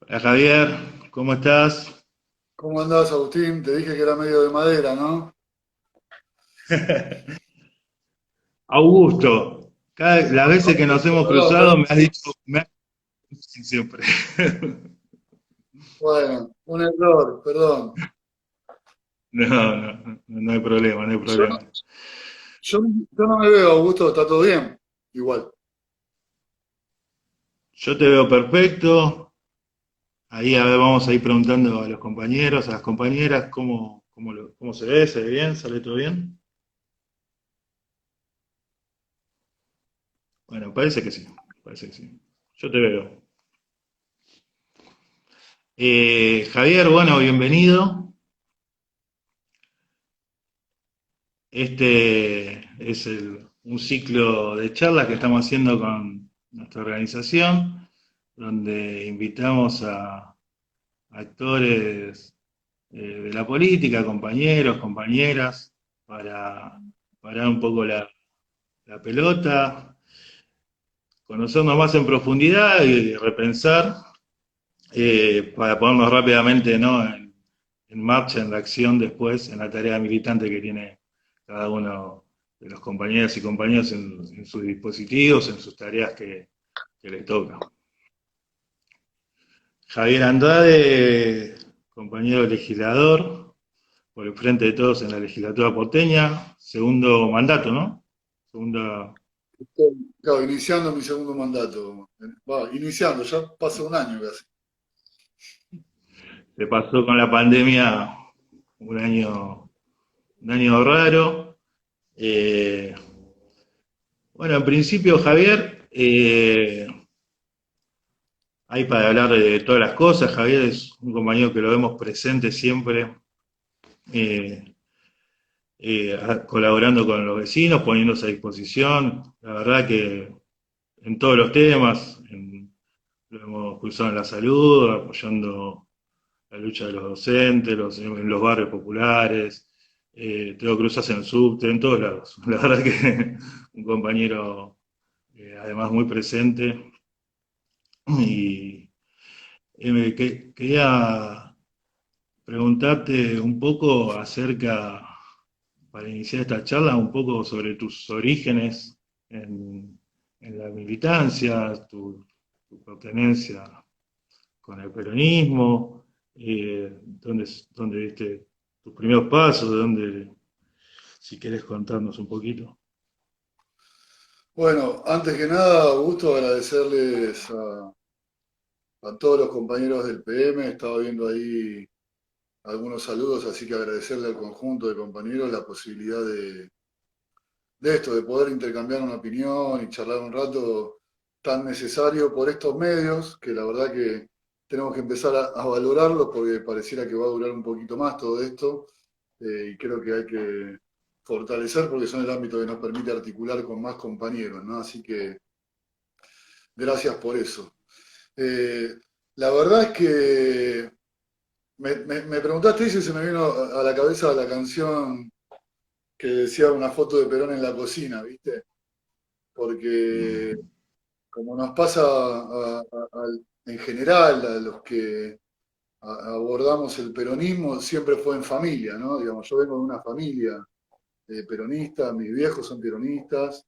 Hola Javier, ¿cómo estás? ¿Cómo andás, Agustín? Te dije que era medio de madera, ¿no? Augusto, las veces que nos Augusto, hemos perdón, cruzado perdón. me has dicho, sí, siempre. Bueno, un error, perdón. No, no, no hay problema, no hay Yo, problema. yo no me veo, Augusto, está todo bien. Igual. Yo te veo perfecto. Ahí a ver, vamos a ir preguntando a los compañeros, a las compañeras, cómo se ve bien, sale todo bien. Bueno, parece que sí, parece que sí. Yo te veo. Javier, bueno, bienvenido. Este es un ciclo de charlas que estamos haciendo con nuestra organización, donde invitamos a actores de la política, compañeros, compañeras, para parar un poco la pelota, conocernos más en profundidad y repensar para ponernos rápidamente, ¿no? en marcha, en la acción después, en la tarea militante que tiene cada uno de los compañeros y compañeros en sus dispositivos, en sus tareas que les toca. Javier Andrade, compañero legislador, por el Frente de Todos en la legislatura porteña, segundo mandato, ¿no? Segunda, Claro, iniciando mi segundo mandato. Va, iniciando, ya pasa un año casi. se pasó con la pandemia un un año raro. Eh, bueno, en principio, Javier, hay para hablar de todas las cosas. Javier es un compañero que lo vemos presente siempre, eh, colaborando con los vecinos, poniéndose a disposición. La verdad que en todos los temas, lo hemos cruzado en la salud, apoyando la lucha de los docentes, en los barrios populares, te lo cruzas en el subte, en todos lados. La verdad que un compañero además muy presente y quería preguntarte un poco acerca, para iniciar esta charla, un poco sobre tus orígenes en la militancia, tu pertenencia con el peronismo, dónde diste tus primeros pasos, si querés contarnos un poquito. Bueno, antes que nada, Augusto, agradecerles a todos los compañeros del PM. Estaba viendo ahí algunos saludos, así que agradecerle al conjunto de compañeros la posibilidad de esto, de poder intercambiar una opinión y charlar un rato tan necesario por estos medios, que la verdad que tenemos que empezar a valorarlos porque pareciera que va a durar un poquito más todo esto, y creo que hay que fortalecer porque son el ámbito que nos permite articular con más compañeros, ¿no? Así que gracias por eso. Eh, la verdad es que me preguntaste eso y se me vino a la cabeza la canción que decía una foto de Perón en la cocina, ¿viste? Porque como nos pasa en general a los que abordamos el peronismo, siempre fue en familia, ¿no? Digamos, yo vengo de una familia peronista, mis viejos son peronistas,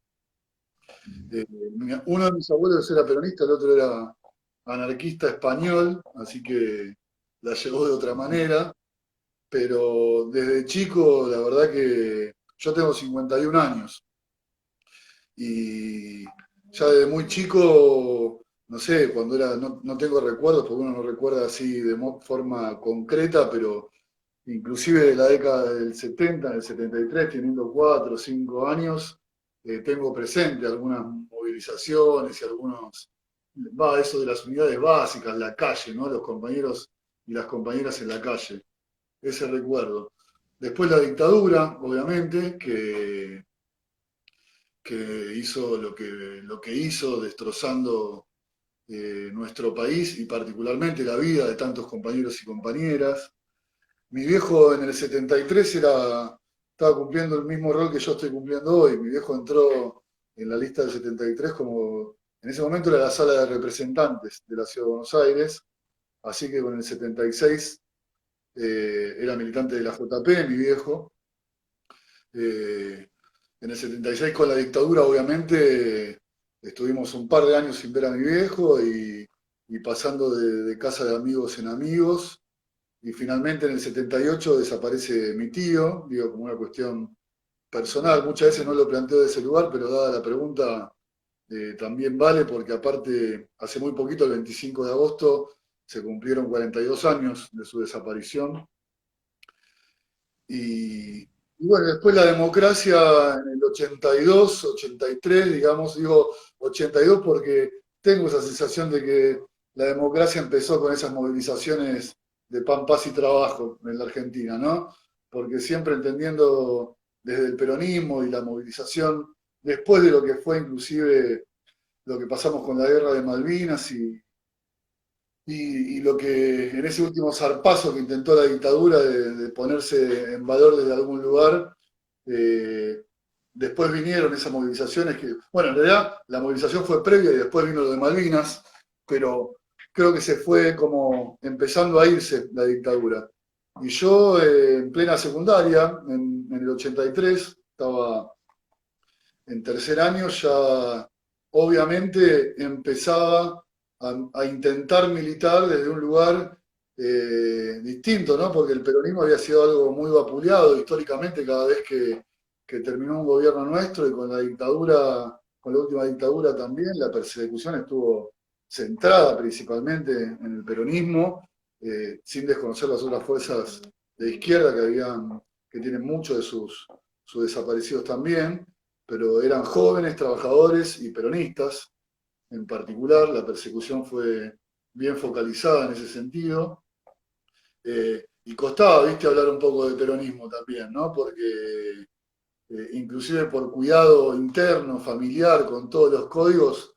uno de mis abuelos era peronista, el otro era anarquista español, así que la llevó de otra manera, pero desde chico, la verdad que yo tengo 51 años y ya desde muy chico, no sé, cuando era, no tengo recuerdos, porque uno no recuerda así de forma concreta, pero inclusive de la década del 70, del 73, teniendo 4 o 5 años, tengo presente algunas movilizaciones y algunos, va, eso de las unidades básicas, la calle, ¿no? Los compañeros y las compañeras en la calle, ese recuerdo. Después la dictadura, obviamente, que hizo lo que hizo, destrozando nuestro país y particularmente la vida de tantos compañeros y compañeras. Mi viejo en el 73 estaba cumpliendo el mismo rol que yo estoy cumpliendo hoy. Mi viejo entró en la lista del 73 como, en ese momento era la sala de representantes de la Ciudad de Buenos Aires, así que con el 76 era militante de la JP, mi viejo. En el 76 con la dictadura, obviamente, estuvimos un par de años sin ver a mi viejo y pasando de casa de amigos en amigos. Y finalmente en el 78 desaparece mi tío, digo, como una cuestión personal. Muchas veces no lo planteo de ese lugar, pero dada la pregunta, también vale, porque aparte, hace muy poquito, el 25 de agosto, se cumplieron 42 años de su desaparición. Y bueno, después la democracia en el 82, 83, digamos, digo 82 porque tengo esa sensación de que la democracia empezó con esas movilizaciones de pan, paz y trabajo en la Argentina, ¿no? Porque siempre entendiendo desde el peronismo y la movilización, después de lo que fue inclusive lo que pasamos con la guerra de Malvinas y lo que en ese último zarpazo que intentó la dictadura de ponerse en valor desde algún lugar, eh, después vinieron esas movilizaciones que, bueno, en realidad la movilización fue previa y después vino lo de Malvinas, pero creo que se fue como empezando a irse la dictadura. Y yo en plena secundaria, en el 83, estaba en tercer año, ya obviamente empezaba a intentar militar desde un lugar distinto, ¿no? Porque el peronismo había sido algo muy vapuleado históricamente cada vez que terminó un gobierno nuestro y con la dictadura, con la última dictadura también, la persecución estuvo centrada principalmente en el peronismo, sin desconocer las otras fuerzas de izquierda que tienen muchos de sus desaparecidos también, pero eran jóvenes, trabajadores y peronistas en particular. La persecución fue bien focalizada en ese sentido. Y costaba, viste, hablar un poco de peronismo también, ¿no? Porque inclusive por cuidado interno, familiar, con todos los códigos,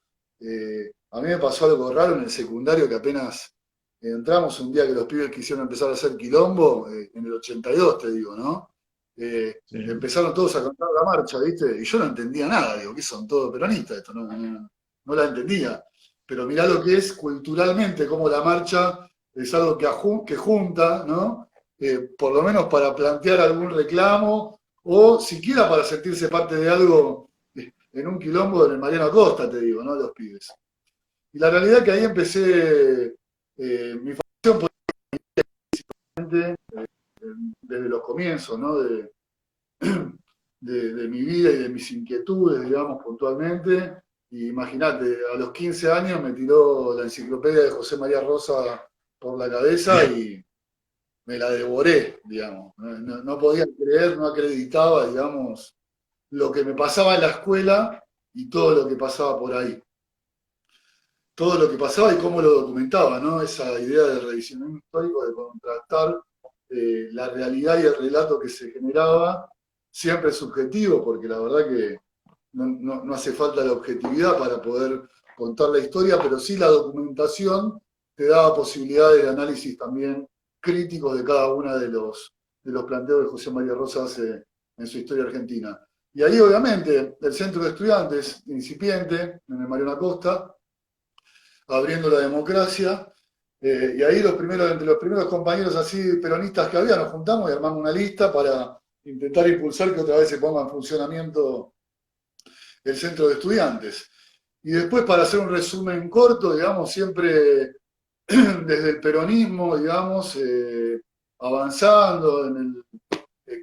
a mí me pasó algo raro en el secundario que apenas entramos un día que los pibes quisieron empezar a hacer quilombo, en el 82 te digo, ¿no? Sí. Empezaron todos a cantar la marcha, ¿viste? Y yo no entendía nada, digo, ¿qué son todos peronistas? Esto no la entendía. Pero mirá lo que es culturalmente, cómo la marcha es algo que junta, ¿no? Por lo menos para plantear algún reclamo o siquiera para sentirse parte de algo en un quilombo en el Mariano Acosta, te digo, ¿no? Los pibes. Y la realidad es que ahí empecé mi formación políticamente desde los comienzos, ¿no? De mi vida y de mis inquietudes, digamos, puntualmente. Y imagínate, a los 15 años me tiró la enciclopedia de José María Rosa por la cabeza y me la devoré, digamos. No podía creer, no acreditaba, digamos, lo que me pasaba en la escuela y todo lo que pasaba por ahí. Todo lo que pasaba y cómo lo documentaba, ¿no? Esa idea de revisionismo histórico, de contrastar la realidad y el relato que se generaba, siempre subjetivo, porque la verdad que no hace falta la objetividad para poder contar la historia, pero sí la documentación te daba posibilidades de análisis también críticos de cada uno de los planteos que José María Rosa hace en su historia argentina. Y ahí, obviamente, el centro de estudiantes, incipiente, en el Mariano Acosta, abriendo la democracia, y ahí entre los primeros compañeros así peronistas que había, nos juntamos y armamos una lista para intentar impulsar que otra vez se ponga en funcionamiento el centro de estudiantes. Y después, para hacer un resumen corto, digamos, siempre desde el peronismo, digamos, avanzando,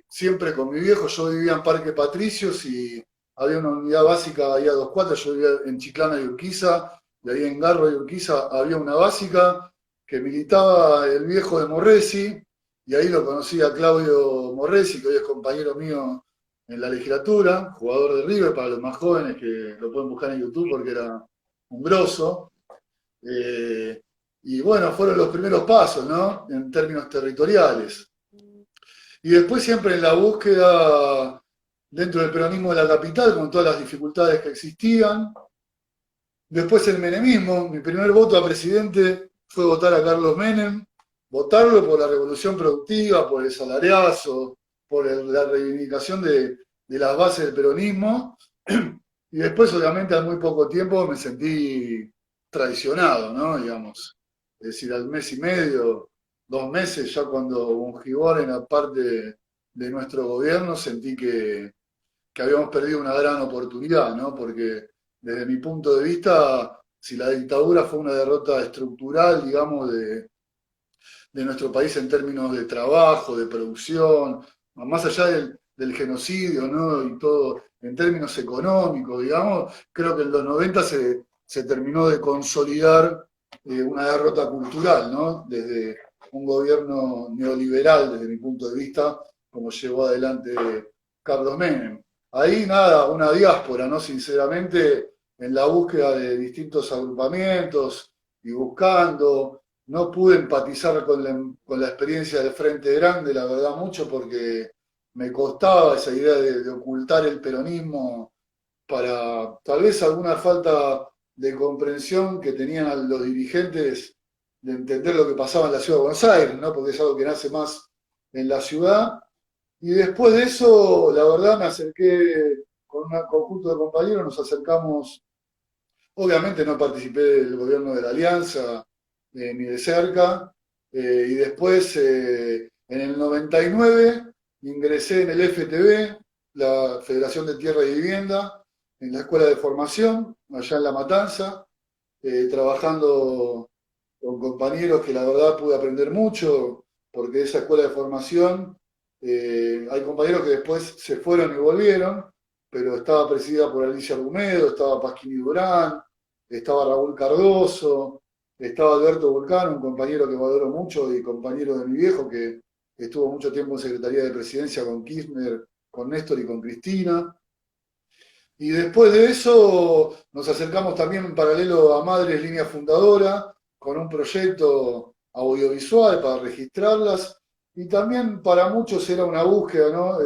siempre con mi viejo. Yo vivía en Parque Patricios y había una unidad básica ahí a 2 cuadras, yo vivía en Chiclana y Urquiza, y ahí en Garro y Urquiza había una básica que militaba el viejo de Morresi, y ahí lo conocí a Claudio Morresi, que hoy es compañero mío en la legislatura, jugador de River, para los más jóvenes que lo pueden buscar en YouTube porque era un grosso. Y bueno, fueron los primeros pasos, ¿no? En términos territoriales. Y después siempre en la búsqueda dentro del peronismo de la capital, con todas las dificultades que existían. Después el menemismo, mi primer voto a presidente fue votar a Carlos Menem, votarlo por la revolución productiva, por el salariazo, por la reivindicación de las bases del peronismo. Y después, obviamente, al muy poco tiempo me sentí traicionado, ¿no? Digamos. es decir, al mes y medio, 2 meses, ya cuando Bungiboren, aparte de nuestro gobierno, sentí que habíamos perdido una gran oportunidad, ¿no? Porque desde mi punto de vista, si la dictadura fue una derrota estructural, digamos, de nuestro país en términos de trabajo, de producción, más allá del genocidio, ¿no? Y todo, en términos económicos, digamos, creo que en los 90 se terminó de consolidar una derrota cultural, ¿no? Desde un gobierno neoliberal, desde mi punto de vista, como llevó adelante Carlos Menem. Ahí nada, una diáspora, ¿no? Sinceramente, en la búsqueda de distintos agrupamientos y buscando, no pude empatizar con la experiencia del Frente Grande, la verdad, mucho, porque me costaba esa idea de ocultar el peronismo para tal vez alguna falta de comprensión que tenían los dirigentes de entender lo que pasaba en la ciudad de Buenos Aires, ¿no? Porque es algo que nace más en la ciudad. Y después de eso, la verdad, me acerqué con un conjunto de compañeros, nos acercamos. Obviamente no participé del gobierno de la Alianza, ni de cerca, y después, en el 99, ingresé en el FTV, la Federación de Tierra y Vivienda, en la Escuela de Formación, allá en La Matanza, trabajando con compañeros que la verdad pude aprender mucho, porque esa escuela de formación, hay compañeros que después se fueron y volvieron, pero estaba presidida por Alicia Rumedo, estaba Pasquini Durán, estaba Raúl Cardoso, estaba Alberto Vulcano, un compañero que valoro mucho y compañero de mi viejo, que estuvo mucho tiempo en Secretaría de Presidencia con Kirchner, con Néstor y con Cristina. Y después de eso nos acercamos también en paralelo a Madres Línea Fundadora, con un proyecto audiovisual para registrarlas. Y también para muchos era una búsqueda, ¿no?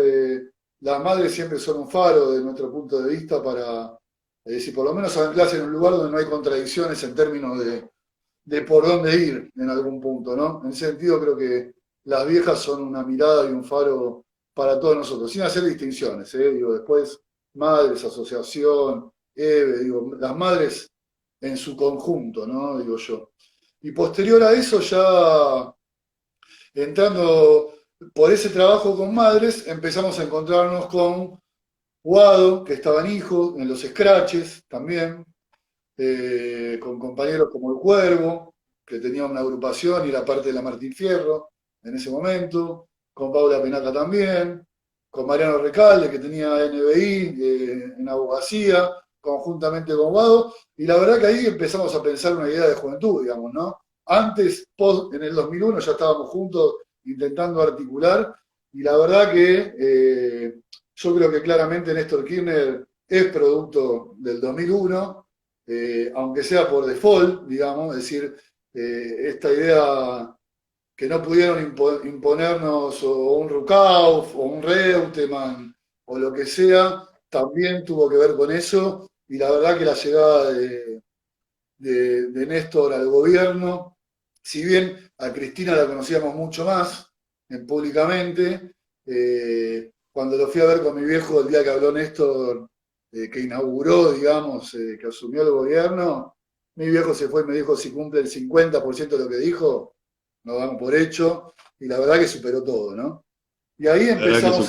Las madres siempre son un faro de nuestro punto de vista para, si por lo menos anclarse en un lugar donde no hay contradicciones en términos de por dónde ir en algún punto, ¿no? En ese sentido creo que las viejas son una mirada y un faro para todos nosotros, sin hacer distinciones, ¿eh? Digo, después madres, asociación, EVE, digo, las madres en su conjunto, ¿no? Digo yo. Y posterior a eso, ya entrando por ese trabajo con madres, empezamos a encontrarnos con Guado, que estaba en Hijo, en los Scratches también, con compañeros como El Cuervo, que tenía una agrupación y era parte de la Martín Fierro en ese momento, con Paula Penaca también, con Mariano Recalde, que tenía NBI en abogacía, conjuntamente con Guado, y la verdad que ahí empezamos a pensar una idea de juventud, digamos, ¿no? Antes, en el 2001 ya estábamos juntos intentando articular, y la verdad que yo creo que claramente Néstor Kirchner es producto del 2001, aunque sea por default, digamos, es decir, esta idea que no pudieron imponernos o un Rukauf o un Reutemann o lo que sea, también tuvo que ver con eso, y la verdad que la llegada de Néstor al gobierno, si bien a Cristina la conocíamos mucho más públicamente, cuando lo fui a ver con mi viejo el día que habló Néstor, que inauguró, digamos, que asumió el gobierno, mi viejo se fue y me dijo, si cumple el 50% de lo que dijo, nos damos por hecho, y la verdad que superó todo, ¿no? Y ahí La verdad que empezamos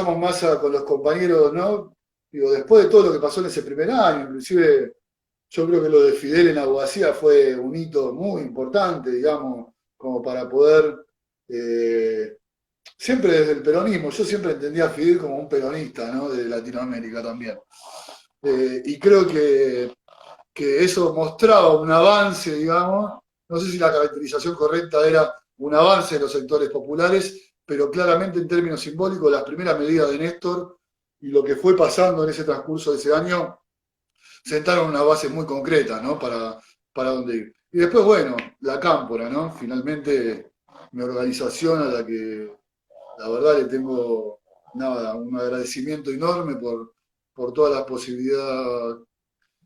súper. más con los compañeros, ¿no? Digo, después de todo lo que pasó en ese primer año, inclusive yo creo que lo de Fidel en Abogacía fue un hito muy importante, digamos, como para poder, eh, siempre desde el peronismo, yo siempre entendía a Fidel como un peronista, ¿no? De Latinoamérica también. Y creo que eso mostraba un avance, digamos, no sé si la caracterización correcta era un avance de los sectores populares, pero claramente en términos simbólicos las primeras medidas de Néstor y lo que fue pasando en ese transcurso de ese año sentaron una base muy concreta, ¿no? Para dónde ir. Y después, bueno, la Cámpora, ¿no? Finalmente mi organización a la que la verdad le tengo nada, un agradecimiento enorme por todas las posibilidades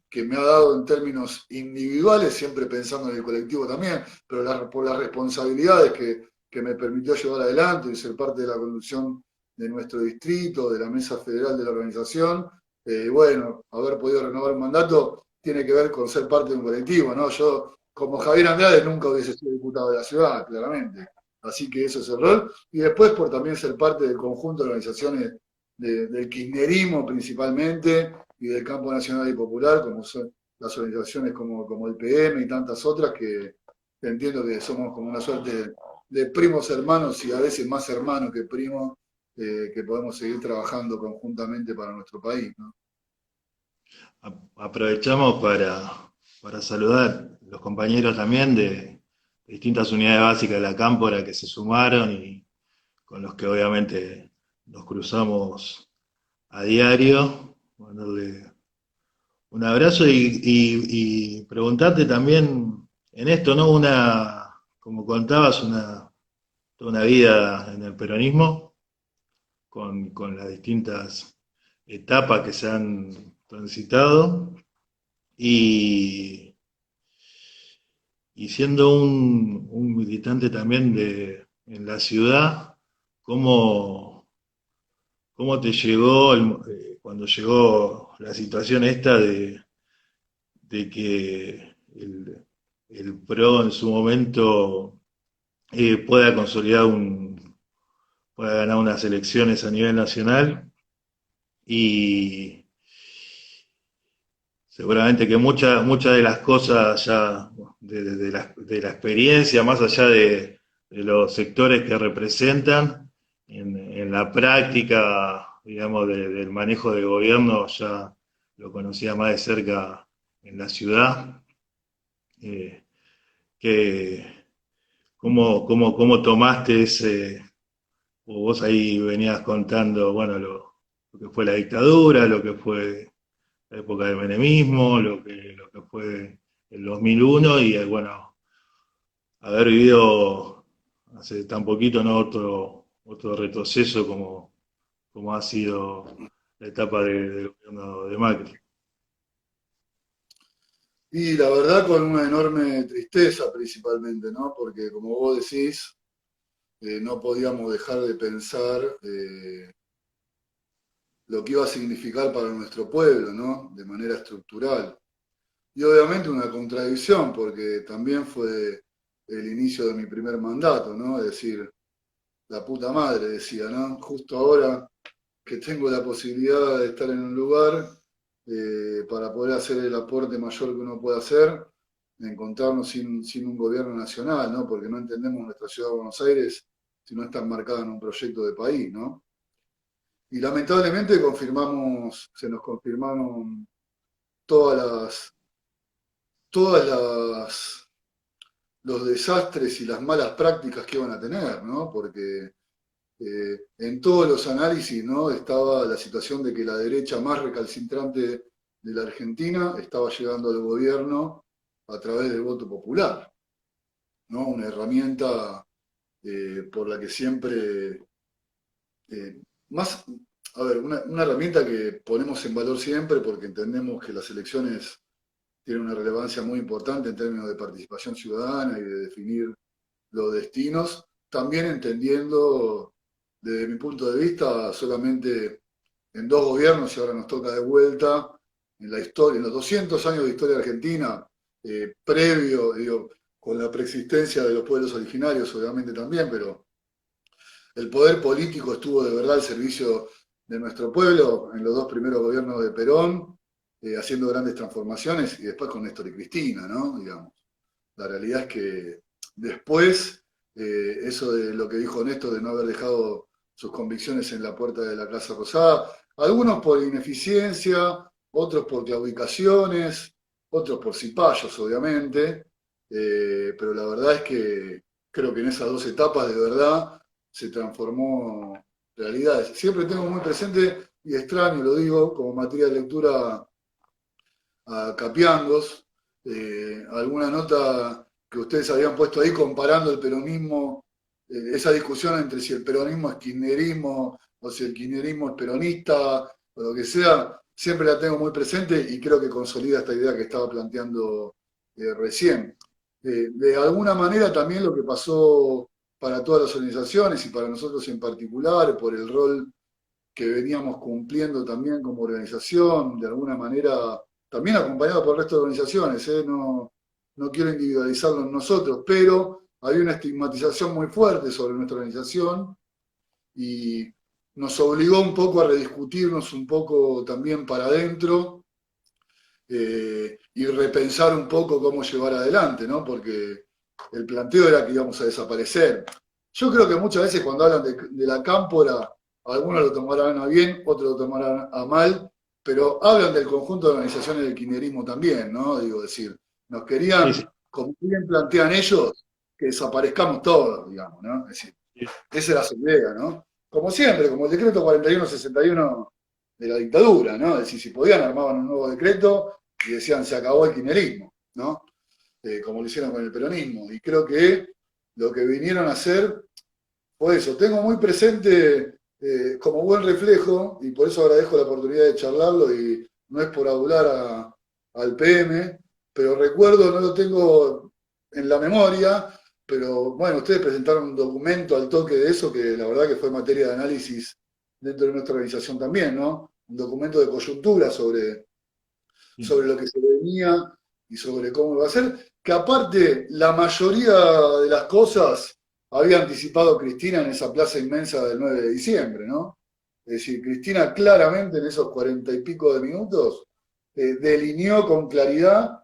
que me ha dado en términos individuales, siempre pensando en el colectivo también, pero por las responsabilidades que me permitió llevar adelante y ser parte de la conducción de nuestro distrito, de la mesa federal de la organización. Bueno, haber podido renovar un mandato tiene que ver con ser parte de un colectivo, ¿no? Yo, como Javier Andrade, nunca hubiese sido diputado de la ciudad, claramente. Así que eso es el rol. Y después por también ser parte del conjunto de organizaciones del kirchnerismo principalmente y del campo nacional y popular, como son las organizaciones como el PM y tantas otras que entiendo que somos como una suerte de primos hermanos y a veces más hermanos que primos, que podemos seguir trabajando conjuntamente para nuestro país, ¿no? Aprovechamos para saludar los compañeros también de distintas unidades básicas de la Cámpora que se sumaron y con los que obviamente nos cruzamos a diario. Mandarle un abrazo y preguntarte también en esto, ¿no? Como contabas, toda una vida en el peronismo, con las distintas etapas que se han transitado y, y siendo un militante también en la ciudad, ¿cómo, cómo te llegó cuando llegó la situación esta de que el PRO en su momento pueda consolidar pueda ganar unas elecciones a nivel nacional y seguramente que muchas de las cosas ya de la experiencia, más allá de los sectores que representan, en la práctica, digamos, del manejo de gobierno, ya lo conocía más de cerca en la ciudad. Eh, que, cómo tomaste o vos ahí venías contando, bueno, lo que fue la dictadura, lo que fue la época del menemismo, lo que fue el 2001 y bueno, haber vivido hace tan poquito, ¿no? Otro retroceso como ha sido la etapa del gobierno de Macri. Y la verdad con una enorme tristeza principalmente, ¿no? Porque como vos decís, no podíamos dejar de pensar lo que iba a significar para nuestro pueblo, ¿no? De manera estructural. Y obviamente una contradicción, porque también fue el inicio de mi primer mandato, ¿no? Es decir, la puta madre decía, ¿no? Justo ahora que tengo la posibilidad de estar en un lugar para poder hacer el aporte mayor que uno puede hacer, de encontrarnos sin un gobierno nacional, ¿no? Porque no entendemos nuestra ciudad de Buenos Aires si no está enmarcada en un proyecto de país, ¿no? Y lamentablemente se nos confirmaron todas las, todas las, los desastres y las malas prácticas que iban a tener, ¿no? Porque en todos los análisis, ¿no? Estaba la situación de que la derecha más recalcitrante de la Argentina estaba llegando al gobierno a través del voto popular, ¿no? Una herramienta por la que siempre, más, a ver, una herramienta que ponemos en valor siempre porque entendemos que las elecciones tienen una relevancia muy importante en términos de participación ciudadana y de definir los destinos, también entendiendo, desde mi punto de vista, solamente en dos gobiernos, y ahora nos toca de vuelta, en la historia, en los 200 años de historia argentina, previo, digo, con la preexistencia de los pueblos originarios, obviamente también, pero el poder político estuvo de verdad al servicio de nuestro pueblo en los dos primeros gobiernos de Perón, haciendo grandes transformaciones, y después con Néstor y Cristina, ¿no? Digamos. La realidad es que después, eso de lo que dijo Néstor de no haber dejado sus convicciones en la puerta de la Casa Rosada, algunos por ineficiencia, otros por claudicaciones, otros por cipayos, obviamente, pero la verdad es que creo que en esas dos etapas de verdad se transformó realidades. Siempre tengo muy presente, y extraño, lo digo, como materia de lectura a Capiangos, alguna nota que ustedes habían puesto ahí comparando el peronismo, esa discusión entre si el peronismo es kirchnerismo o si el kirchnerismo es peronista o lo que sea, siempre la tengo muy presente y creo que consolida esta idea que estaba planteando recién. De alguna manera también lo que pasó para todas las organizaciones y para nosotros en particular, por el rol que veníamos cumpliendo también como organización, de alguna manera también acompañado por el resto de organizaciones, no quiero individualizarlo en nosotros, pero había una estigmatización muy fuerte sobre nuestra organización y nos obligó un poco a rediscutirnos un poco también para adentro y repensar un poco cómo llevar adelante, ¿no? Porque el planteo era que íbamos a desaparecer. Yo creo que muchas veces cuando hablan de la cámpora, algunos lo tomarán a bien, otros lo tomarán a mal, pero hablan del conjunto de organizaciones del kirchnerismo también, ¿no? Digo, decir, nos Sí, sí, querían, como bien plantean ellos, que desaparezcamos todos, digamos, ¿no? Es decir, sí, esa era su idea, ¿no? Como siempre, como el decreto 4161 de la dictadura, ¿no? Es decir, si podían armaban un nuevo decreto y decían se acabó el kirchnerismo, ¿no? Como lo hicieron con el peronismo. Y creo que lo que vinieron a hacer fue eso. Tengo muy presente como buen reflejo, y por eso agradezco la oportunidad de charlarlo, y no es por adular al PM, pero recuerdo, no lo tengo en la memoria, pero bueno, ustedes presentaron un documento al toque de eso, que la verdad que fue materia de análisis dentro de nuestra organización también, ¿no? Un documento de coyuntura sí. sobre lo que se venía y sobre cómo iba a ser, que aparte la mayoría de las cosas había anticipado Cristina en esa plaza inmensa del 9 de diciembre, ¿no? Es decir, Cristina claramente en esos 40 y pico de minutos delineó con claridad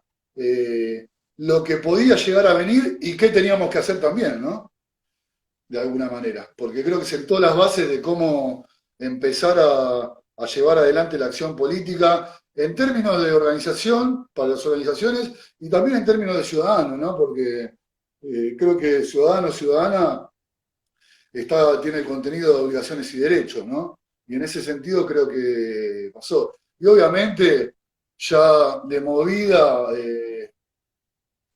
lo que podía llegar a venir y qué teníamos que hacer también, ¿no? De alguna manera, porque creo que sentó las bases de cómo empezar a llevar adelante la acción política en términos de organización para las organizaciones y también en términos de ciudadanos, ¿no? Porque creo que ciudadano, ciudadana tiene el contenido de obligaciones y derechos, ¿no? Y en ese sentido creo que pasó. Y obviamente ya de movida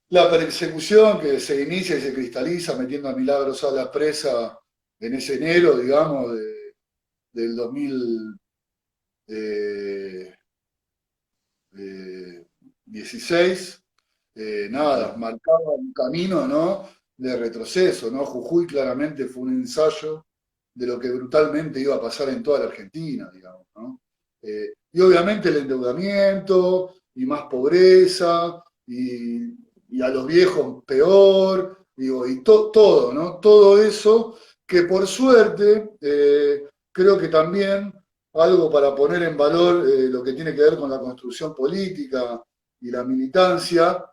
la persecución que se inicia y se cristaliza metiendo a Milagros a la presa en ese enero, digamos, del 2016, nada, marcaba un camino, ¿no? De retroceso, ¿no? Jujuy claramente fue un ensayo de lo que brutalmente iba a pasar en toda la Argentina, digamos, ¿no? Y obviamente el endeudamiento y más pobreza y a los viejos peor, digo, y todo, ¿no? Todo eso que por suerte creo que también algo para poner en valor lo que tiene que ver con la construcción política y la militancia,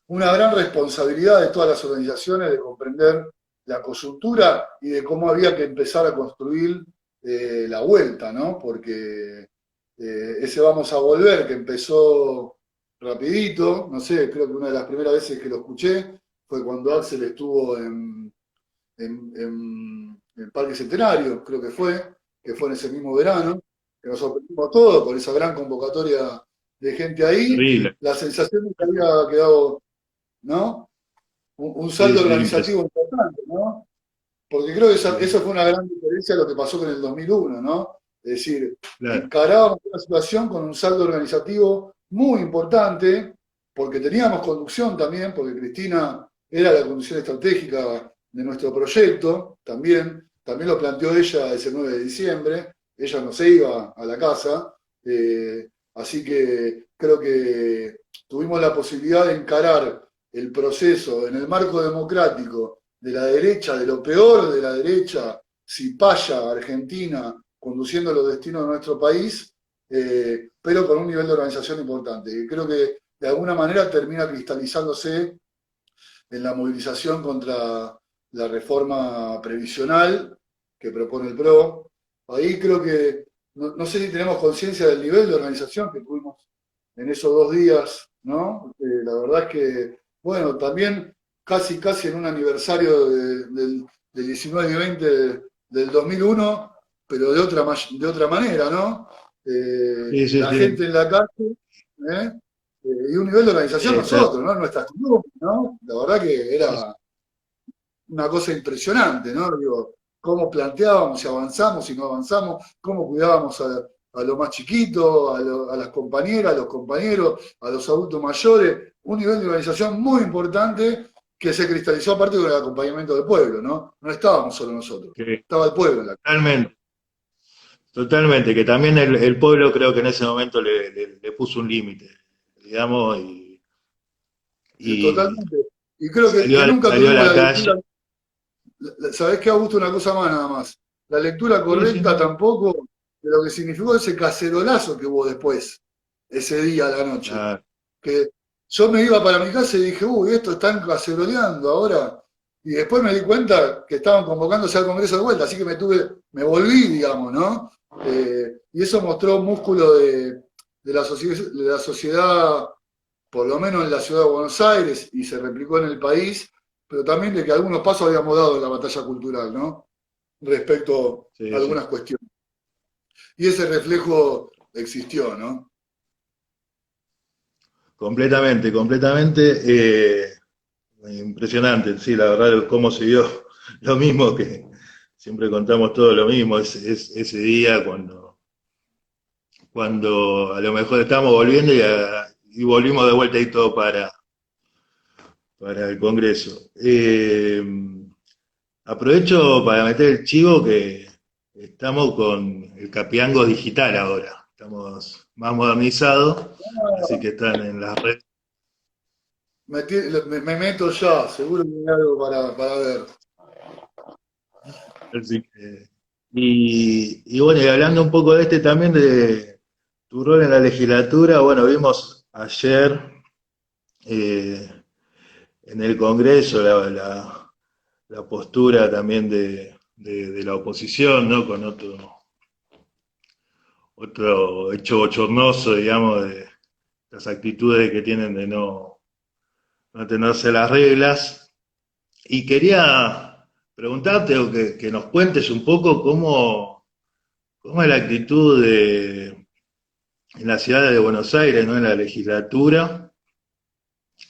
una gran responsabilidad de todas las organizaciones de comprender la coyuntura y de cómo había que empezar a construir la vuelta, ¿no? Porque ese vamos a volver que empezó rapidito, no sé, creo que una de las primeras veces que lo escuché fue cuando Axel estuvo en el Parque Centenario, creo que fue en ese mismo verano, que nos sorprendimos todos con esa gran convocatoria de gente ahí, Terrible. la sensación de que había quedado, ¿no? Un Sí, saldo sí, organizativo importante, ¿no? Porque creo que impresionante. eso fue una gran diferencia de lo que pasó con el 2001, ¿no? Es decir, Claro. encarábamos una situación con un saldo organizativo muy importante, porque teníamos conducción también, porque Cristina era la conducción estratégica de nuestro proyecto, también lo planteó ella ese 9 de diciembre, ella no se iba a la casa, así que creo que tuvimos la posibilidad de encarar el proceso en el marco democrático de la derecha, de lo peor de la derecha, cipaya argentina, conduciendo los destinos de nuestro país, pero con un nivel de organización importante. Y creo que de alguna manera termina cristalizándose en la movilización contra la reforma previsional que propone el PRO. Ahí creo que, no sé si tenemos conciencia del nivel de organización que tuvimos en esos 2 días, ¿no? La verdad es que, bueno, también casi en un aniversario del 19 y 20 del 2001, pero de otra manera, ¿no? Sí, sí, La sí. gente en la calle, ¿eh? Y un nivel de organización Está, nosotros, ¿no? Nuestras columnas, ¿no? La verdad que sí, era una cosa impresionante, ¿no? Digo, cómo planteábamos, si avanzamos, si no avanzamos, cómo cuidábamos a lo más chiquito, a las compañeras, a los compañeros, a los adultos mayores, un nivel de organización muy importante que se cristalizó aparte con el acompañamiento del pueblo, ¿no? No estábamos solo nosotros, que estaba el pueblo en la calle. realmente. Totalmente, que también el pueblo creo que en ese momento le puso un límite, digamos, y Totalmente. Y creo que nunca salió a tuvimos la la calle. lectura. ¿Sabés qué, Augusto? Una cosa más nada más. La lectura Sí, sí, correcta tampoco de lo que significó ese cacerolazo que hubo después, ese día a la noche. claro, Que yo me iba para mi casa y dije, uy, esto están caceroleando ahora. Y después me di cuenta que estaban convocándose al Congreso de vuelta, así que me volví, digamos, ¿no? Y eso mostró músculo de la sociedad, por lo menos en la ciudad de Buenos Aires, y se replicó en el país, pero también de que algunos pasos habíamos dado en la batalla cultural, ¿no? Respecto a sí, sí. algunas cuestiones. Y ese reflejo existió, ¿no? Completamente, completamente. Impresionante, sí, la verdad, cómo se dio lo mismo que siempre contamos todo lo mismo, ese día cuando a lo mejor estábamos volviendo y volvimos de vuelta y todo para el Congreso. Aprovecho para meter el chivo que estamos con el Capiango digital ahora, estamos más modernizados, así que están en las redes. Me meto ya, seguro que hay algo para ver. Así que, y bueno, y hablando un poco de este también, de tu rol en la legislatura, bueno, vimos ayer eh, en el Congreso la postura también de la oposición, ¿no? Con otro hecho bochornoso, digamos, de las actitudes que tienen de no tenerse las reglas. Y quería preguntarte o que nos cuentes un poco cómo es la actitud en la ciudad de Buenos Aires, ¿no? En la legislatura,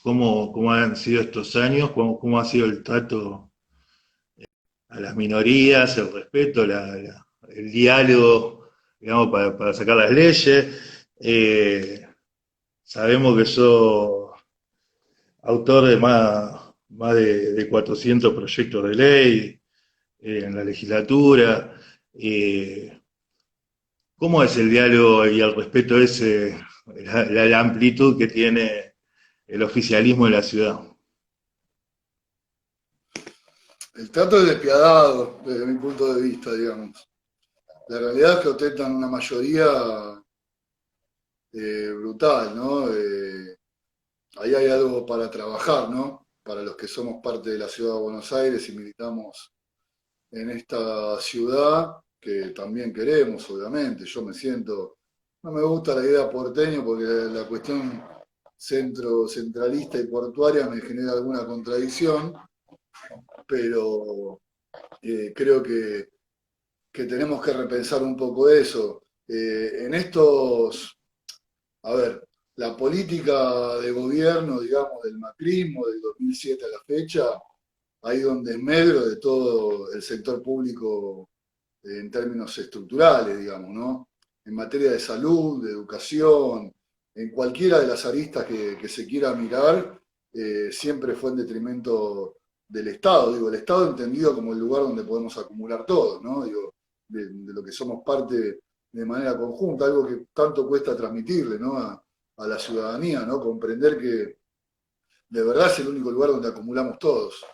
cómo han sido estos años, cómo ha sido el trato a las minorías, el respeto, el diálogo, digamos, para sacar las leyes. Sabemos que sos autor de más de 400 proyectos de ley en la legislatura. Eh, ¿Cómo es el diálogo y el respeto ese, la amplitud que tiene el oficialismo en la ciudad? El trato es despiadado desde mi punto de vista, digamos. La realidad es que ostentan una mayoría brutal, ¿no? Ahí hay algo para trabajar, ¿no? Para los que somos parte de la ciudad de Buenos Aires y militamos en esta ciudad, que también queremos, obviamente. Yo me siento, no me gusta la idea porteño porque la cuestión centralista y portuaria me genera alguna contradicción, pero creo que tenemos que repensar un poco eso. En estos, a ver, la política de gobierno, digamos, del macrismo, del 2007 a la fecha, ahí donde es medro de todo el sector público en términos estructurales, digamos, ¿no? En materia de salud, de educación, en cualquiera de las aristas que se quiera mirar, siempre fue en detrimento del Estado. Digo, el Estado entendido como el lugar donde podemos acumular todo, ¿no? Digo, de lo que somos parte de manera conjunta, algo que tanto cuesta transmitirle, ¿no? A la ciudadanía, ¿no? Comprender que de verdad es el único lugar donde acumulamos todos.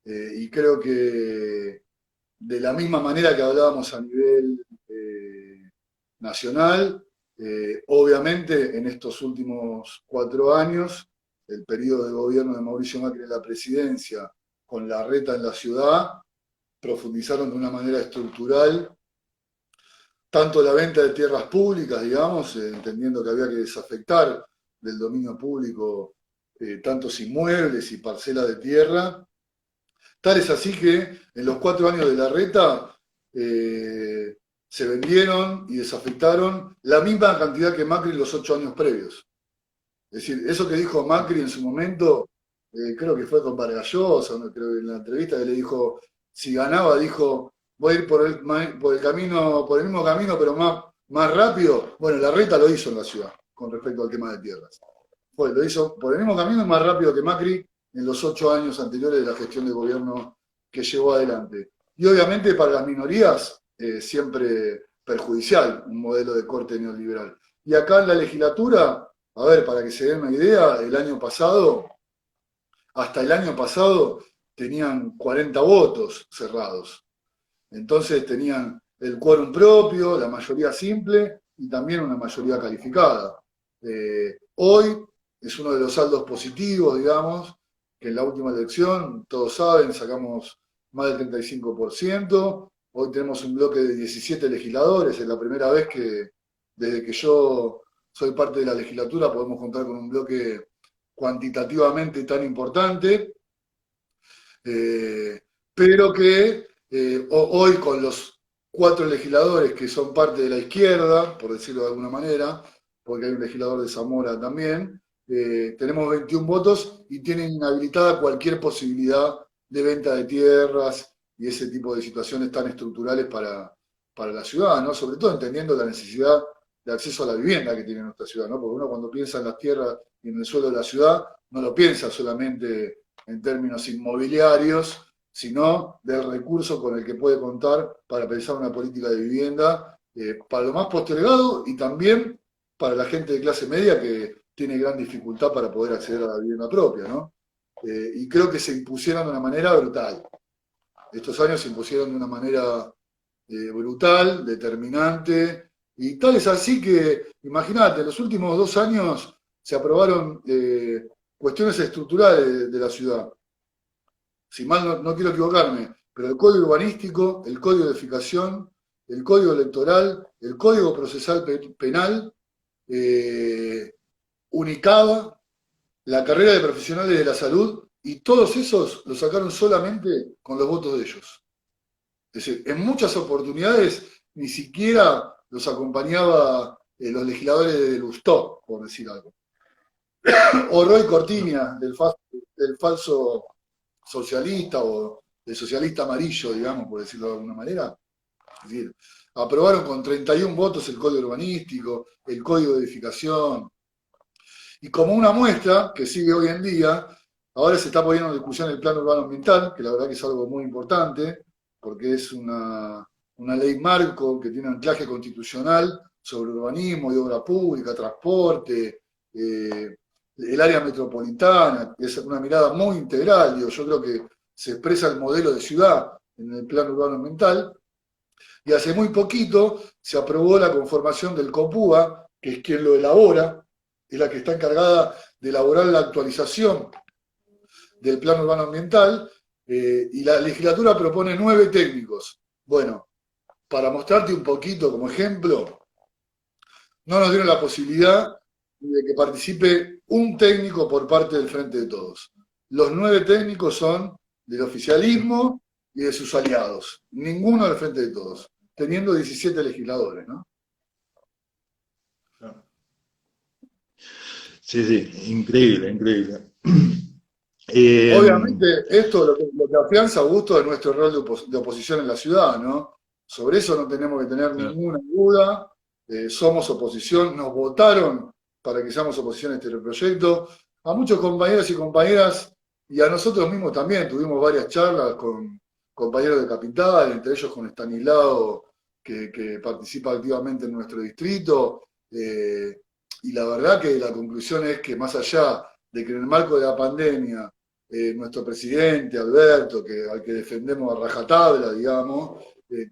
Y creo que de la misma manera que hablábamos a nivel nacional, obviamente en estos últimos 4 años, el periodo de gobierno de Mauricio Macri en la presidencia, con la reta en la ciudad, profundizaron de una manera estructural tanto la venta de tierras públicas, digamos, entendiendo que había que desafectar del dominio público tantos inmuebles y parcelas de tierra. Tal es así que en los 4 años de la reta se vendieron y desafectaron la misma cantidad que Macri en los 8 años previos. Es decir, eso que dijo Macri en su momento, creo que fue con Vargallosa, ¿no? Creo que en la entrevista que le dijo, si ganaba, dijo, voy a ir por el camino, por el mismo camino, pero más rápido. Bueno, la reta lo hizo en la ciudad con respecto al tema de tierras. Lo hizo por el mismo camino y más rápido que Macri en los 8 años anteriores de la gestión de gobierno que llevó adelante. Y obviamente para las minorías siempre perjudicial un modelo de corte neoliberal. Y acá en la legislatura, a ver, para que se den una idea, hasta el año pasado, tenían 40 votos cerrados. Entonces tenían el quórum propio, la mayoría simple y también una mayoría calificada. Hoy es uno de los saldos positivos, digamos, que en la última elección, todos saben, sacamos más del 35%. Hoy tenemos un bloque de 17 legisladores. Es la primera vez que, desde que yo soy parte de la legislatura, podemos contar con un bloque cuantitativamente tan importante, pero que hoy con los 4 legisladores que son parte de la izquierda, por decirlo de alguna manera, porque hay un legislador de Zamora también, tenemos 21 votos y tienen inhabilitada cualquier posibilidad de venta de tierras y ese tipo de situaciones tan estructurales para la ciudad, ¿no? Sobre todo entendiendo la necesidad de acceso a la vivienda que tiene nuestra ciudad, ¿no? Porque uno cuando piensa en las tierras y en el suelo de la ciudad, no lo piensa solamente en términos inmobiliarios, sino del recurso con el que puede contar para pensar una política de vivienda para lo más postergado y también para la gente de clase media que tiene gran dificultad para poder acceder a la vivienda propia, ¿no? Y creo que se impusieron de una manera brutal. Estos años se impusieron de una manera brutal, determinante, y tal es así que, imagínate, en los últimos 2 años se aprobaron cuestiones estructurales de la ciudad. Si mal no quiero equivocarme, pero el código urbanístico, el código de edificación, el código electoral, el código procesal penal, Unicaba, la carrera de profesionales de la salud, y todos esos los sacaron solamente con los votos de ellos. Es decir, en muchas oportunidades ni siquiera los acompañaba los legisladores de Lustó, por decir algo. O Roy Cortiña, del falso socialista o del socialista amarillo, digamos, por decirlo de alguna manera. Es decir, aprobaron con 31 votos el código urbanístico, el código de edificación. Y como una muestra que sigue hoy en día, ahora se está poniendo en discusión el plan urbano ambiental, que la verdad que es algo muy importante, porque es una ley marco que tiene anclaje constitucional sobre urbanismo y obra pública, transporte, el área metropolitana, es una mirada muy integral, digo, yo creo que se expresa el modelo de ciudad en el plan urbano ambiental, y hace muy poquito se aprobó la conformación del COPUA, que es quien lo elabora, es la que está encargada de elaborar la actualización del plan urbano ambiental, y la legislatura propone 9 técnicos. Bueno, para mostrarte un poquito como ejemplo, no nos dieron la posibilidad de que participe un técnico por parte del Frente de Todos. Los 9 técnicos son del oficialismo y de sus aliados. Ninguno del Frente de Todos, teniendo 17 legisladores, ¿no? Sí, sí, increíble, increíble. Obviamente, esto lo que afianza, Augusto, de nuestro rol de oposición en la ciudad, ¿no? Sobre eso no tenemos que tener ninguna duda. Somos oposición, nos votaron para que seamos oposición a este proyecto. A muchos compañeros y compañeras, y a nosotros mismos también, tuvimos varias charlas con compañeros de Capital, entre ellos con Estanislao, que participa activamente en nuestro distrito. Y la verdad que la conclusión es que más allá de que en el marco de la pandemia nuestro presidente, Alberto, al que defendemos a rajatabla, digamos,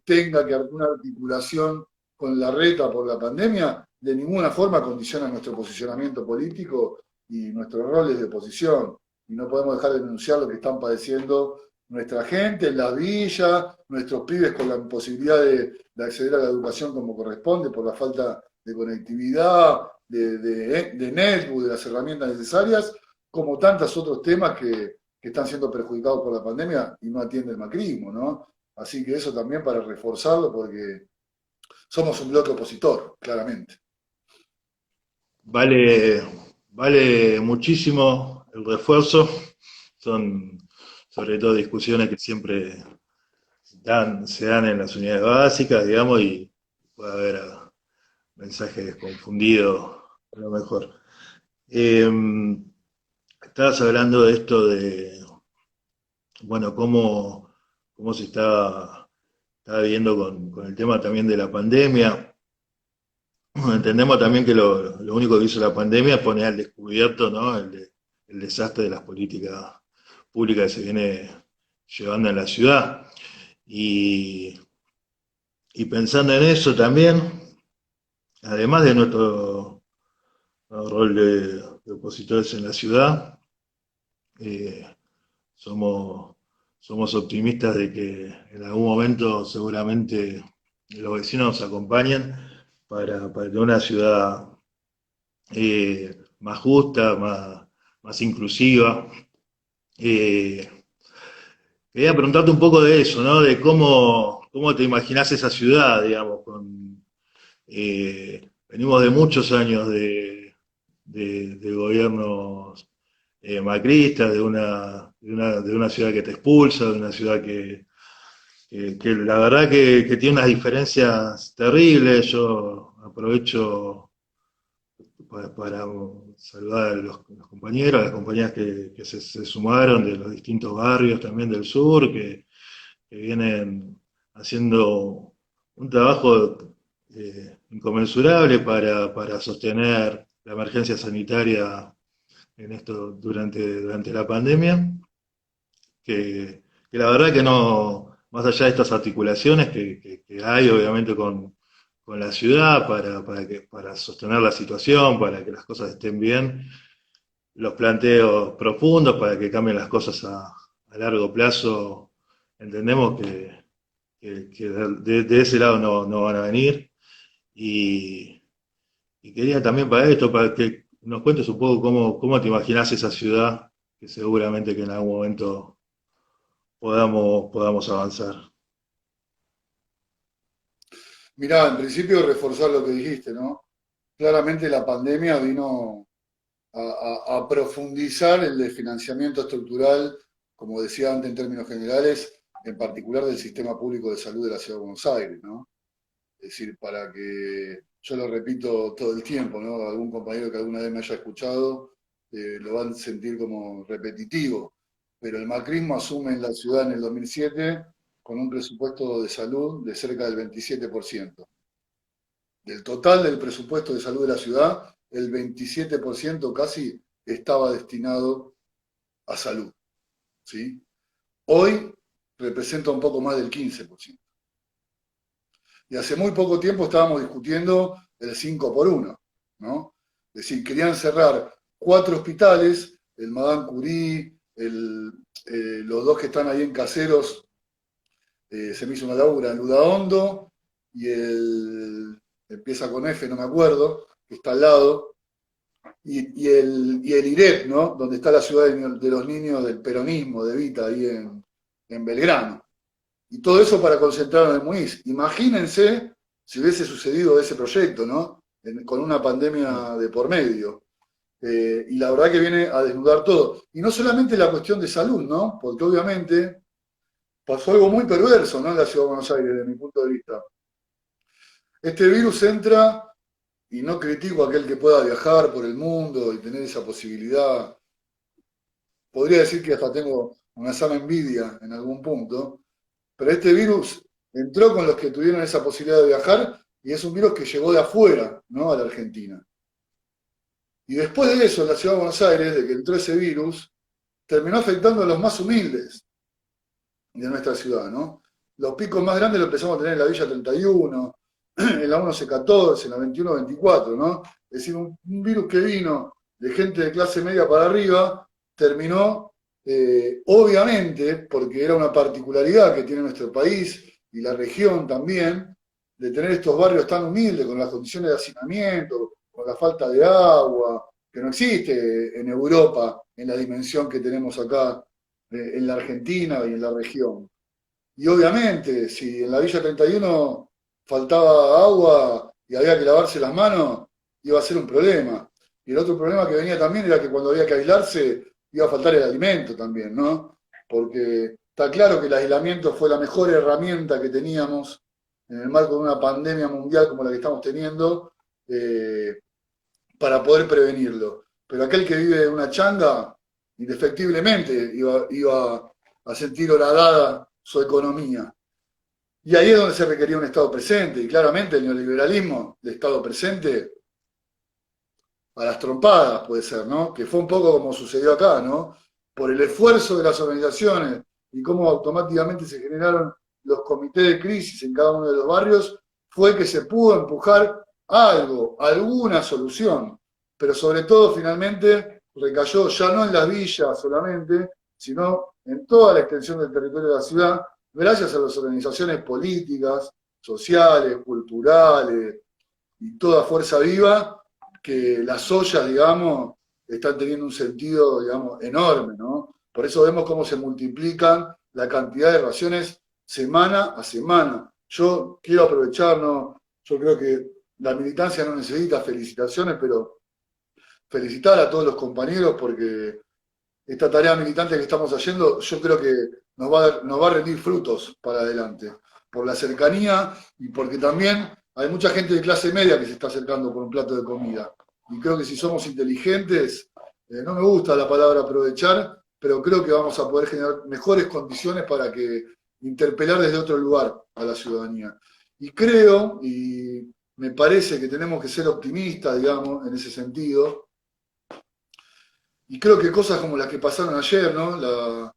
tenga que haber una articulación con la reta por la pandemia, de ninguna forma condiciona nuestro posicionamiento político y nuestros roles de oposición. Y no podemos dejar de denunciar lo que están padeciendo nuestra gente en las villas, nuestros pibes con la imposibilidad de acceder a la educación como corresponde por la falta de conectividad, de netbook, de las herramientas necesarias, como tantos otros temas que están siendo perjudicados por la pandemia y no atiende el macrismo, ¿no? Así que eso también para reforzarlo, porque somos un bloque opositor, claramente. Vale muchísimo el refuerzo. Son sobre todo discusiones que siempre se dan en las unidades básicas, digamos, y puede haber mensajes confundidos, a lo mejor. Estabas hablando de esto de, bueno, cómo se está está viendo con el tema también de la pandemia. Entendemos también que lo único que hizo la pandemia es poner al descubierto, ¿no? El desastre de las políticas públicas que se viene llevando en la ciudad. Y, y pensando en eso también, además de nuestro rol de opositores en la ciudad, eh, somos, somos optimistas de que en algún momento seguramente los vecinos nos acompañen para tener una ciudad más justa, más inclusiva. Eh, Quería preguntarte un poco de eso, ¿no? De cómo te imaginás esa ciudad, digamos, venimos de muchos años de gobiernos macristas, de una ciudad que te expulsa, de una ciudad que la verdad que tiene unas diferencias terribles. Yo aprovecho para saludar a los compañeros, a las compañeras que se sumaron de los distintos barrios también del sur, que vienen haciendo un trabajo inconmensurable para sostener la emergencia sanitaria en esto durante la pandemia, que la verdad que no, más allá de estas articulaciones que hay obviamente con la ciudad para sostener la situación, para que las cosas estén bien, los planteos profundos para que cambien las cosas a largo plazo, entendemos que de ese lado no van a venir. Y, y quería también para esto, para que nos cuentes un poco cómo te imaginas esa ciudad, que seguramente que en algún momento podamos avanzar. Mirá, en principio reforzar lo que dijiste, ¿no? Claramente la pandemia vino a profundizar el desfinanciamiento estructural, como decía antes en términos generales, en particular del sistema público de salud de la Ciudad de Buenos Aires, ¿no? Es decir, para que, yo lo repito todo el tiempo, ¿no? Algún compañero que alguna vez me haya escuchado lo van a sentir como repetitivo, pero el macrismo asume en la ciudad en el 2007 con un presupuesto de salud de cerca del 27%. Del total del presupuesto de salud de la ciudad, el 27% casi estaba destinado a salud, ¿sí? Hoy representa un poco más del 15%. Y hace muy poco tiempo estábamos discutiendo el 5 por 1, ¿no? Es decir, querían cerrar 4 hospitales, el Madame Curie, los dos que están ahí en Caseros, se me hizo una labura, el Udaondo y empieza con F, no me acuerdo, que está al lado, y el IREP, ¿no? Donde está la ciudad de los niños del peronismo, de Vita, ahí en Belgrano. Y todo eso para concentrar en el MUNIS. Imagínense si hubiese sucedido ese proyecto, ¿no? Con una pandemia de por medio. Y la verdad que viene a desnudar todo. Y no solamente la cuestión de salud, ¿no? Porque obviamente pasó algo muy perverso, ¿no? En la Ciudad de Buenos Aires, desde mi punto de vista. Este virus entra, y no critico a aquel que pueda viajar por el mundo y tener esa posibilidad. Podría decir que hasta tengo una sana envidia en algún punto, pero este virus entró con los que tuvieron esa posibilidad de viajar y es un virus que llegó de afuera, ¿no? A la Argentina. Y después de eso, en la Ciudad de Buenos Aires, de que entró ese virus, terminó afectando a los más humildes de nuestra ciudad, ¿no? Los picos más grandes los empezamos a tener en la Villa 31, en la 1114, en la 2124, ¿no? Es decir, un virus que vino de gente de clase media para arriba, terminó, obviamente, porque era una particularidad que tiene nuestro país y la región también, de tener estos barrios tan humildes, con las condiciones de hacinamiento, con la falta de agua, que no existe en Europa en la dimensión que tenemos acá en la Argentina y en la región. Y obviamente, si en la Villa 31 faltaba agua y había que lavarse las manos, iba a ser un problema. Y el otro problema que venía también era que cuando había que aislarse, iba a faltar el alimento también, ¿no? Porque está claro que el aislamiento fue la mejor herramienta que teníamos en el marco de una pandemia mundial como la que estamos teniendo, para poder prevenirlo. Pero aquel que vive en una changa, indefectiblemente iba a sentir horadada su economía. Y ahí es donde se requería un Estado presente, y claramente el neoliberalismo de Estado presente a las trompadas puede ser, ¿no? Que fue un poco como sucedió acá, ¿no? Por el esfuerzo de las organizaciones y cómo automáticamente se generaron los comités de crisis en cada uno de los barrios, fue que se pudo empujar algo, alguna solución, pero sobre todo finalmente recayó ya no en las villas solamente, sino en toda la extensión del territorio de la ciudad, gracias a las organizaciones políticas, sociales, culturales y toda fuerza viva, que las ollas, digamos, están teniendo un sentido, digamos, enorme, ¿no? Por eso vemos cómo se multiplican la cantidad de raciones semana a semana. Yo quiero aprovechar, ¿no? Yo creo que la militancia no necesita felicitaciones, pero felicitar a todos los compañeros porque esta tarea militante que estamos haciendo, yo creo que nos va a rendir frutos para adelante, por la cercanía y porque también hay mucha gente de clase media que se está acercando por un plato de comida. Y creo que si somos inteligentes, no me gusta la palabra aprovechar, pero creo que vamos a poder generar mejores condiciones para que interpelar desde otro lugar a la ciudadanía. Y creo, y me parece que tenemos que ser optimistas, digamos, en ese sentido, y creo que cosas como las que pasaron ayer, ¿no? La,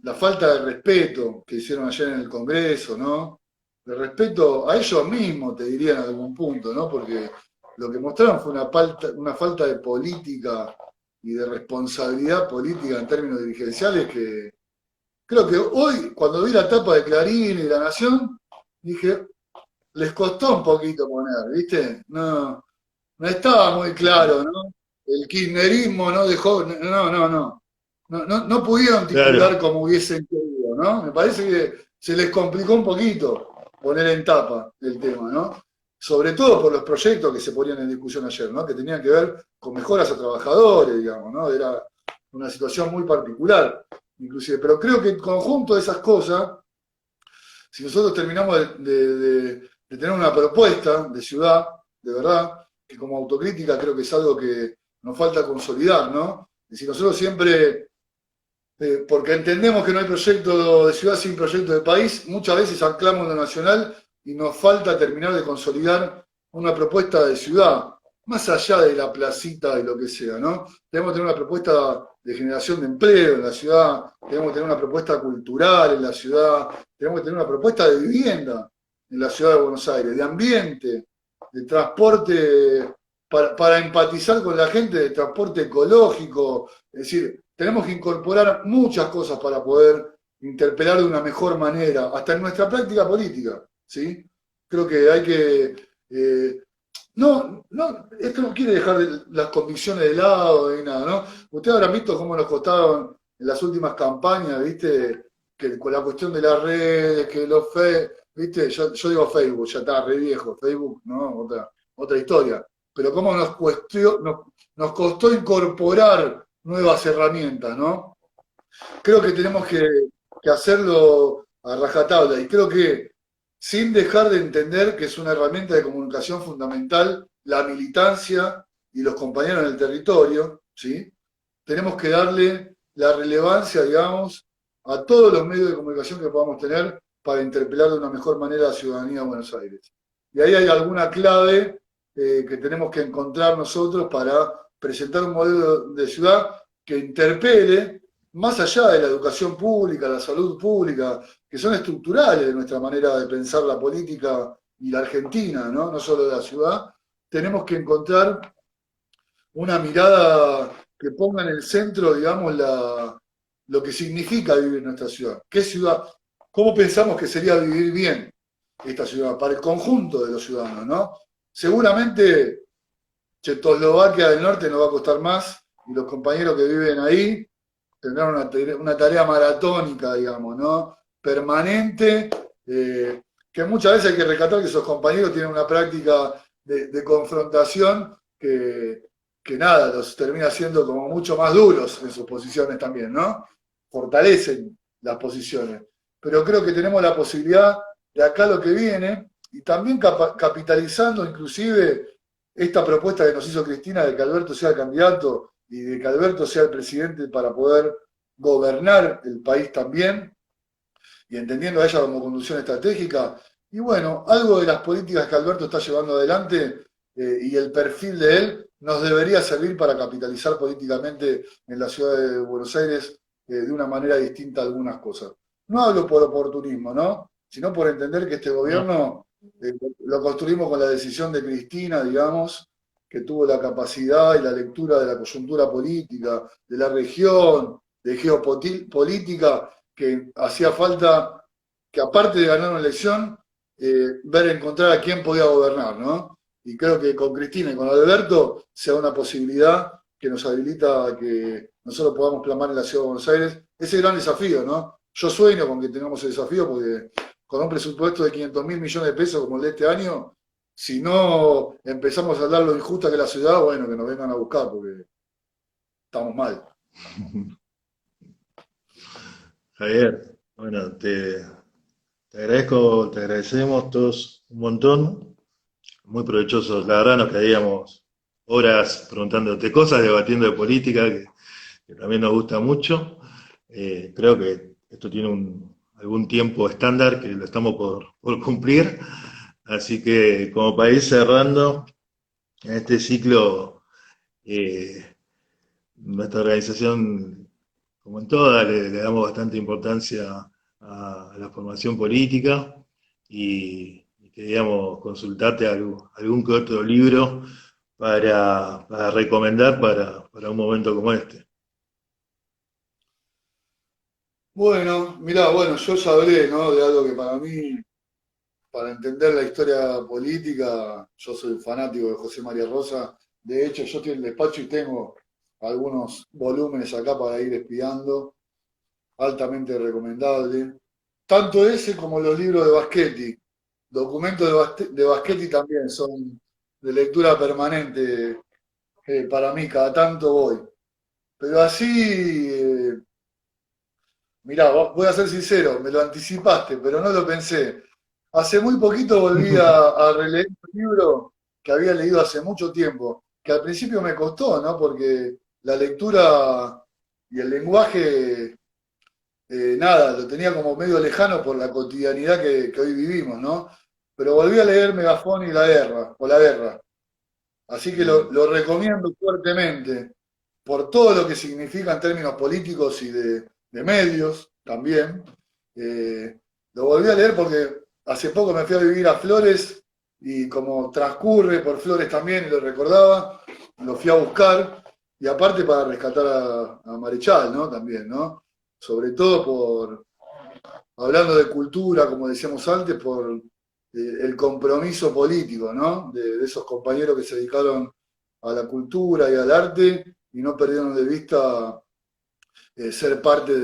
la falta de respeto que hicieron ayer en el Congreso, ¿no? De respeto a ellos mismos, te diría en algún punto, ¿no? Porque lo que mostraron fue una falta de política y de responsabilidad política en términos dirigenciales que creo que hoy, cuando vi la tapa de Clarín y La Nación, dije, les costó un poquito poner, ¿viste? No, no estaba muy claro, ¿no? El kirchnerismo no dejó, no pudieron titular Claro, como hubiesen querido, ¿no? Me parece que se les complicó un poquito poner en tapa el tema, ¿no? Sobre todo por los proyectos que se ponían en discusión ayer, ¿no? Que tenían que ver con mejoras a trabajadores, digamos, ¿no? Era una situación muy particular, inclusive. Pero creo que en conjunto de esas cosas, si nosotros terminamos de tener una propuesta de ciudad, de verdad, que como autocrítica creo que es algo que nos falta consolidar, ¿no? Es decir, nosotros siempre, porque entendemos que no hay proyecto de ciudad sin proyecto de país, muchas veces anclamos lo nacional y nos falta terminar de consolidar una propuesta de ciudad, más allá de la placita y lo que sea, ¿no? Tenemos que tener una propuesta de generación de empleo en la ciudad, tenemos que tener una propuesta cultural en la ciudad, tenemos que tener una propuesta de vivienda en la ciudad de Buenos Aires, de ambiente, de transporte, para empatizar con la gente, de transporte ecológico, es decir, tenemos que incorporar muchas cosas para poder interpelar de una mejor manera, hasta en nuestra práctica política, ¿sí? Creo que hay que... esto no quiere dejar las convicciones de lado ni nada, ¿no? Ustedes habrán visto cómo nos costaron en las últimas campañas, ¿viste? Que con la cuestión de las redes, que los ¿viste? Yo digo Facebook, ya está re viejo, Facebook, ¿no? Otra historia. Pero cómo nos costó incorporar nuevas herramientas, ¿no? Creo que tenemos que hacerlo a rajatabla y creo que sin dejar de entender que es una herramienta de comunicación fundamental la militancia y los compañeros en el territorio, ¿sí? Tenemos que darle la relevancia, digamos, a todos los medios de comunicación que podamos tener para interpelar de una mejor manera a la ciudadanía de Buenos Aires. Y ahí hay alguna clave que tenemos que encontrar nosotros para presentar un modelo de ciudad que interpele más allá de la educación pública, la salud pública, que son estructurales de nuestra manera de pensar la política y la Argentina, ¿no? No solo de la ciudad, tenemos que encontrar una mirada que ponga en el centro, digamos, lo que significa vivir en nuestra ciudad. ¿Qué ciudad? ¿Cómo pensamos que sería vivir bien esta ciudad para el conjunto de los ciudadanos, ¿no? Seguramente Checoslovaquia del Norte nos va a costar más y los compañeros que viven ahí tendrán una tarea maratónica, digamos, ¿no? Permanente, que muchas veces hay que rescatar que esos compañeros tienen una práctica de confrontación que nada, los termina siendo como mucho más duros en sus posiciones también, ¿no? Fortalecen las posiciones. Pero creo que tenemos la posibilidad de acá lo que viene y también capitalizando inclusive esta propuesta que nos hizo Cristina de que Alberto sea el candidato y de que Alberto sea el presidente para poder gobernar el país también, y entendiendo a ella como conducción estratégica. Y bueno, algo de las políticas que Alberto está llevando adelante y el perfil de él nos debería servir para capitalizar políticamente en la ciudad de Buenos Aires de una manera distinta a algunas cosas. No hablo por oportunismo, ¿no? Sino por entender que este No, gobierno lo construimos con la decisión de Cristina, digamos, que tuvo la capacidad y la lectura de la coyuntura política, de la región, de geopolítica, que hacía falta que aparte de ganar una elección, ver encontrar a quién podía gobernar, ¿no? Y creo que con Cristina y con Alberto sea una posibilidad que nos habilita a que nosotros podamos plasmar en la ciudad de Buenos Aires ese gran desafío, ¿no? Yo sueño con que tengamos el desafío porque con un presupuesto de 500.000 millones de pesos como el de este año, si no empezamos a hablar lo injusta que es la ciudad, bueno, que nos vengan a buscar porque estamos mal. Javier, bueno, te agradezco, te agradecemos todos un montón, muy provechosos. La verdad nos quedaríamos horas preguntándote cosas, debatiendo de política, que también nos gusta mucho. Creo que esto tiene algún tiempo estándar que lo estamos por cumplir. Así que como para ir cerrando, en este ciclo, eh, nuestra organización, como en todas, le damos bastante importancia a la formación política y queríamos consultarte algún que otro libro para recomendar para un momento como este. Bueno, mirá, bueno, yo ya hablé, ¿no? De algo que para mí, para entender la historia política, yo soy fanático de José María Rosa. De hecho, yo estoy en el despacho y tengo algunos volúmenes acá para ir espiando, altamente recomendable. Tanto ese como los libros de Baschetti. Documentos de Baschetti también son de lectura permanente para mí, cada tanto voy. Pero así, mirá, voy a ser sincero, me lo anticipaste, pero no lo pensé. Hace muy poquito volví a releer un libro que había leído hace mucho tiempo, que al principio me costó, ¿no? Porque la lectura y el lenguaje, nada, lo tenía como medio lejano por la cotidianidad que hoy vivimos, ¿no? Pero volví a leer Megafón y la guerra, o la guerra. Así que lo recomiendo fuertemente por todo lo que significa en términos políticos y de medios también. Lo volví a leer porque hace poco me fui a vivir a Flores y como transcurre por Flores también, y lo recordaba, lo fui a buscar y aparte para rescatar a Marechal, ¿no? También, ¿no? Sobre todo hablando de cultura, como decíamos antes, por el compromiso político, ¿no? De esos compañeros que se dedicaron a la cultura y al arte y no perdieron de vista ser parte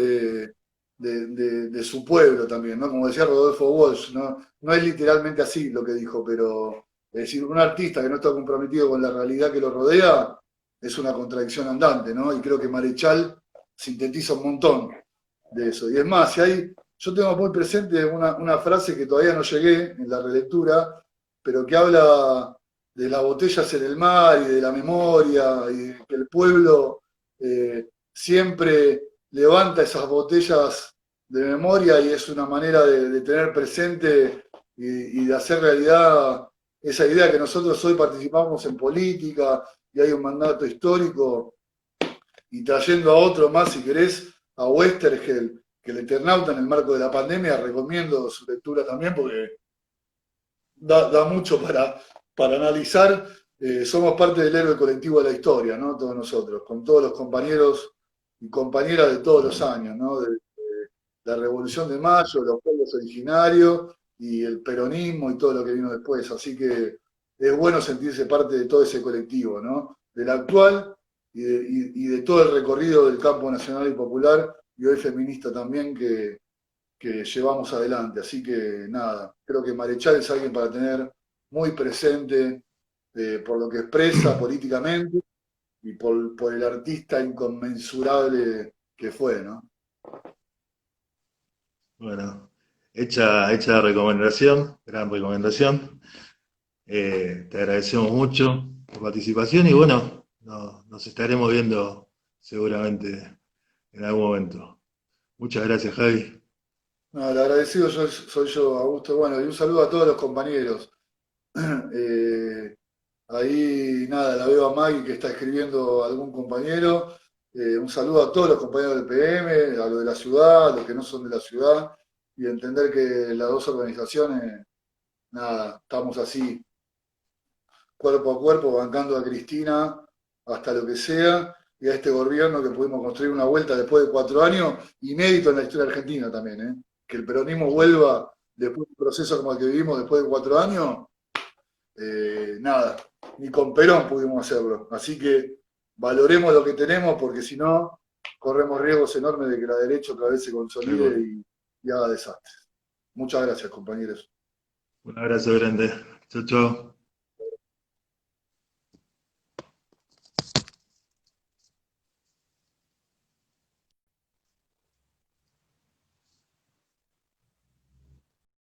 de su pueblo también, ¿no? Como decía Rodolfo Walsh, ¿no? No es literalmente así lo que dijo, pero es decir, un artista que no está comprometido con la realidad que lo rodea es una contradicción andante, ¿no? Y creo que Marechal sintetiza un montón de eso. Y es más, si hay, yo tengo muy presente una frase que todavía no llegué en la relectura, pero que habla de las botellas en el mar y de la memoria y que el pueblo siempre levanta esas botellas de memoria y es una manera de tener presente y de hacer realidad esa idea que nosotros hoy participamos en política y hay un mandato histórico y trayendo a otro más, si querés, a Westergel, que el Eternauta en el marco de la pandemia, recomiendo su lectura también porque da mucho para analizar. Somos parte del héroe colectivo de la historia, ¿no? Todos nosotros, con todos los compañeros y compañeras de todos los años, ¿no? De la Revolución de Mayo, los pueblos originarios y el peronismo y todo lo que vino después. Así que es bueno sentirse parte de todo ese colectivo, ¿no? Del actual y de todo el recorrido del campo nacional y popular y hoy feminista también que llevamos adelante. Así que nada, creo que Marechal es alguien para tener muy presente por lo que expresa políticamente y por el artista inconmensurable que fue, ¿no? Bueno, hecha la recomendación, gran recomendación. Te agradecemos mucho tu participación y bueno, nos estaremos viendo seguramente en algún momento. Muchas gracias, Javi. No, el agradecido soy yo, Augusto. Bueno, y un saludo a todos los compañeros. Eh, Ahí, nada, la veo a Maggie que está escribiendo algún compañero. Un saludo a todos los compañeros del PM, a los de la ciudad, a los que no son de la ciudad, y entender que las dos organizaciones, nada, estamos así, cuerpo a cuerpo, bancando a Cristina hasta lo que sea, y a este gobierno que pudimos construir una vuelta después de 4 años, inédito en la historia argentina también, ¿eh? Que el peronismo vuelva después de un proceso como el que vivimos después de 4 años, nada, ni con Perón pudimos hacerlo. Así que valoremos lo que tenemos porque si no, corremos riesgos enormes de que la derecha otra vez se Tal consolide cual. y haga desastres. Muchas gracias, compañeros. Un abrazo grande. Chau, chau.